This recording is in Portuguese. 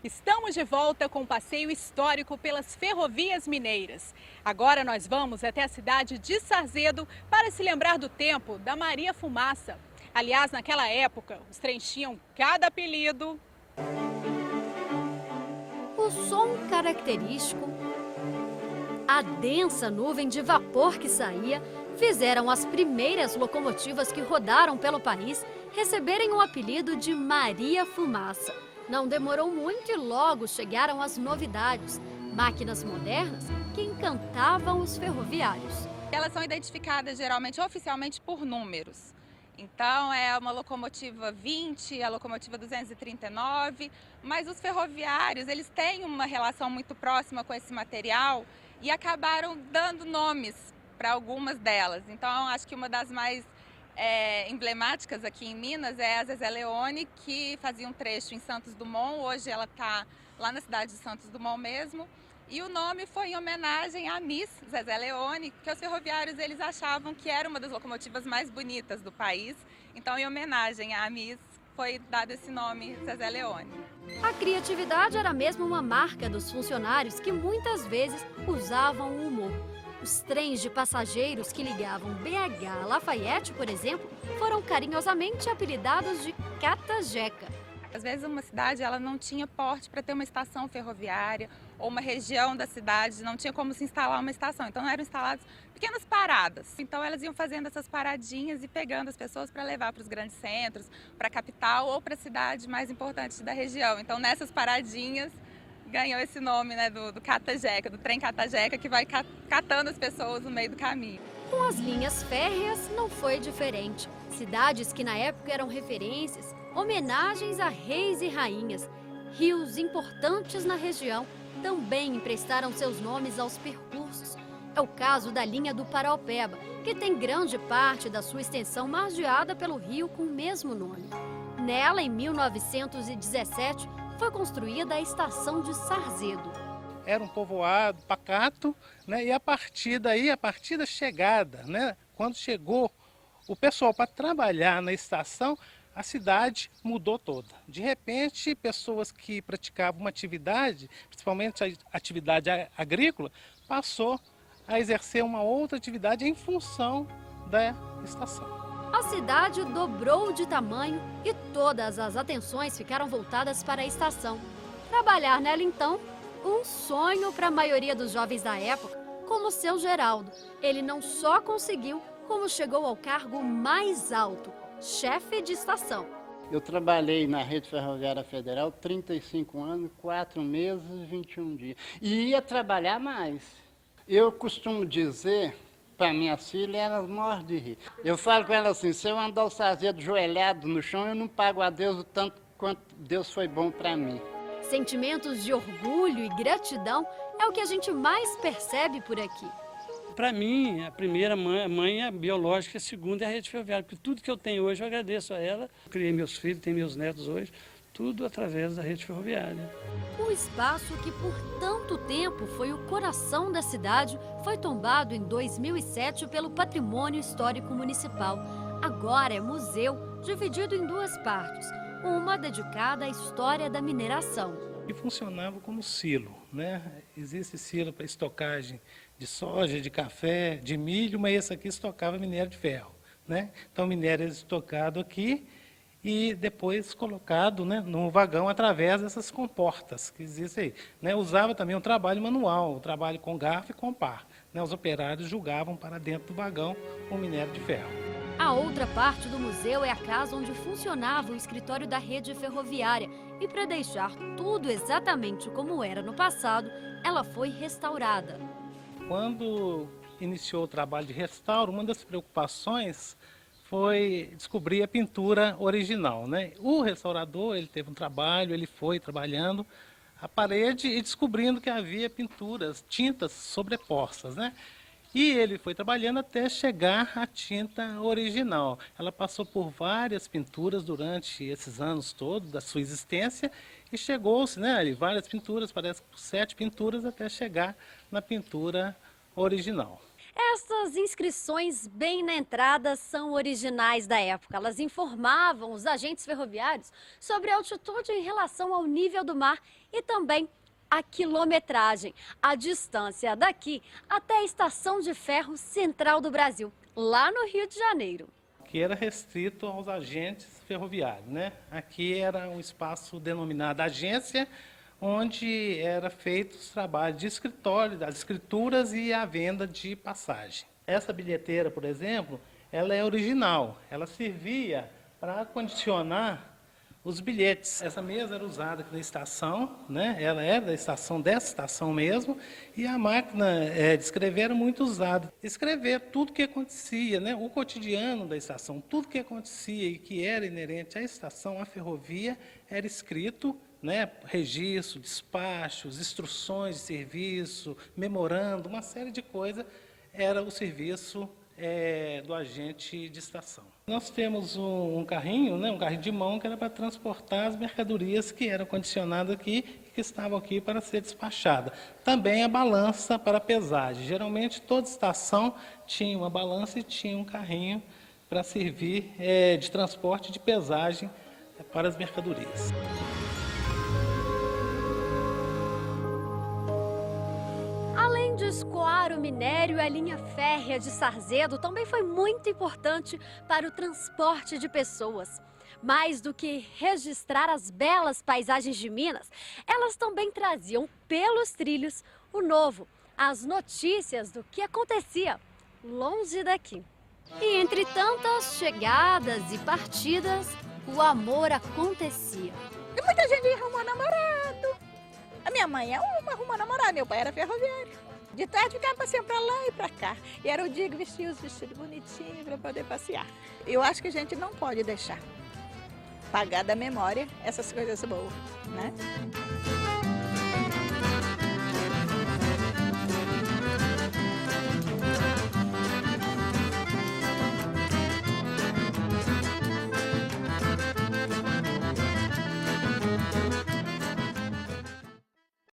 Estamos de volta com um passeio histórico pelas ferrovias mineiras. Agora nós vamos até a cidade de Sarzedo para se lembrar do tempo da Maria Fumaça. Aliás, naquela época, os trens tinham cada apelido. O som característico, a densa nuvem de vapor que saía, fizeram as primeiras locomotivas que rodaram pelo país receberem o apelido de Maria Fumaça. Não demorou muito e logo chegaram as novidades, máquinas modernas que encantavam os ferroviários. Elas são identificadas geralmente oficialmente por números. Então é uma locomotiva 20, a locomotiva 239, mas os ferroviários eles têm uma relação muito próxima com esse material e acabaram dando nomes para algumas delas. Então acho que uma das mais emblemáticas aqui em Minas é a Zezé Leone, que fazia um trecho em Santos Dumont. Hoje ela está lá na cidade de Santos Dumont mesmo. E o nome foi em homenagem à Miss Zezé Leone, que os ferroviários eles achavam que era uma das locomotivas mais bonitas do país. Então, em homenagem à Miss, foi dado esse nome, Zezé Leone. A criatividade era mesmo uma marca dos funcionários que muitas vezes usavam o humor. Os trens de passageiros que ligavam BH a Lafayette, por exemplo, foram carinhosamente apelidados de Catajeca. Às vezes uma cidade ela não tinha porte para ter uma estação ferroviária ou uma região da cidade não tinha como se instalar uma estação. Então eram instaladas pequenas paradas. Então elas iam fazendo essas paradinhas e pegando as pessoas para levar para os grandes centros, para a capital ou para a cidade mais importante da região. Então nessas paradinhas ganhou esse nome, né, do Catajeca, do trem Catajeca, que vai catando as pessoas no meio do caminho. Com as linhas férreas não foi diferente. Cidades que na época eram referências, homenagens a reis e rainhas. Rios importantes na região também emprestaram seus nomes aos percursos. É o caso da linha do Paraopeba, que tem grande parte da sua extensão margeada pelo rio com o mesmo nome. Nela, em 1917, foi construída a estação de Sarzedo. Era um povoado pacato, né? E a partir daí, a partir da chegada, né? Quando chegou o pessoal para trabalhar na estação, a cidade mudou toda. De repente, pessoas que praticavam uma atividade, principalmente a atividade agrícola, passou a exercer uma outra atividade em função da estação. A cidade dobrou de tamanho e todas as atenções ficaram voltadas para a estação. Trabalhar nela, então, um sonho para a maioria dos jovens da época, como o seu Geraldo. Ele não só conseguiu, como chegou ao cargo mais alto, chefe de estação. Eu trabalhei na Rede Ferroviária Federal 35 anos, 4 meses e 21 dias. E ia trabalhar mais. Eu costumo dizer para minhas filhas, elas morrem de rir. Eu falo com elas assim, se eu andar o Sarzedo joelhado no chão, eu não pago a Deus o tanto quanto Deus foi bom para mim. Sentimentos de orgulho e gratidão é o que a gente mais percebe por aqui. Para mim, a primeira mãe é biológica, a segunda é a Rede Ferroviária, porque tudo que eu tenho hoje eu agradeço a ela. Eu criei meus filhos, tenho meus netos hoje, tudo através da Rede Ferroviária. O espaço que por tanto tempo foi o coração da cidade foi tombado em 2007 pelo Patrimônio Histórico Municipal. Agora é museu, dividido em duas partes, uma dedicada à história da mineração. E funcionava como silo, né? Existe silo para estocagem de soja, de café, de milho, mas esse aqui estocava minério de ferro, né? Então o minério era estocado aqui e depois colocado, né, no vagão através dessas comportas que existem aí, né? Usava também um trabalho manual, um trabalho com garfo e com pá, né? Os operários julgavam para dentro do vagão o minério de ferro. A outra parte do museu é a casa onde funcionava o escritório da rede ferroviária e para deixar tudo exatamente como era no passado, ela foi restaurada. Quando iniciou o trabalho de restauro, uma das preocupações foi descobrir a pintura original, né? O restaurador, ele teve um trabalho, ele foi trabalhando a parede e descobrindo que havia pinturas, tintas sobrepostas, né? E ele foi trabalhando até chegar à tinta original. Ela passou por várias pinturas durante esses anos todos da sua existência e chegou-se, né, várias pinturas, parece que 7 pinturas, até chegar na pintura original. Essas inscrições bem na entrada são originais da época. Elas informavam os agentes ferroviários sobre a altitude em relação ao nível do mar e também a quilometragem, a distância daqui até a Estação de Ferro Central do Brasil, lá no Rio de Janeiro. Que era restrito aos agentes ferroviários, né? Aqui era um espaço denominado agência, onde era feito os trabalhos de escritório, das escrituras e a venda de passagem. Essa bilheteira, por exemplo, ela é original, ela servia para condicionar os bilhetes. Essa mesa era usada aqui na estação, né? Ela era da estação, dessa estação mesmo, e a máquina de escrever era muito usada. Escrever tudo que acontecia, né? O cotidiano da estação, tudo que acontecia e que era inerente à estação, à ferrovia, era escrito, né? Registro, despachos, instruções de serviço, memorando, uma série de coisas, era o serviço do agente de estação. Nós temos um carrinho, né, um carrinho de mão que era para transportar as mercadorias que eram condicionadas aqui e que estavam aqui para ser despachada. Também a balança para pesagem. Geralmente toda estação tinha uma balança e tinha um carrinho para servir de transporte de pesagem para as mercadorias. Além de escoar o minério, a linha férrea de Sarzedo também foi muito importante para o transporte de pessoas. Mais do que registrar as belas paisagens de Minas, elas também traziam pelos trilhos o novo, as notícias do que acontecia longe daqui. E entre tantas chegadas e partidas, o amor acontecia. E muita gente arrumou namorado. A minha mãe arrumou namorado, meu pai era ferroviário. De tarde ficava passeando para lá e para cá. E era o dia que vestia os vestidos bonitinhos para poder passear. Eu acho que a gente não pode deixar pagar da memória essas coisas boas, né?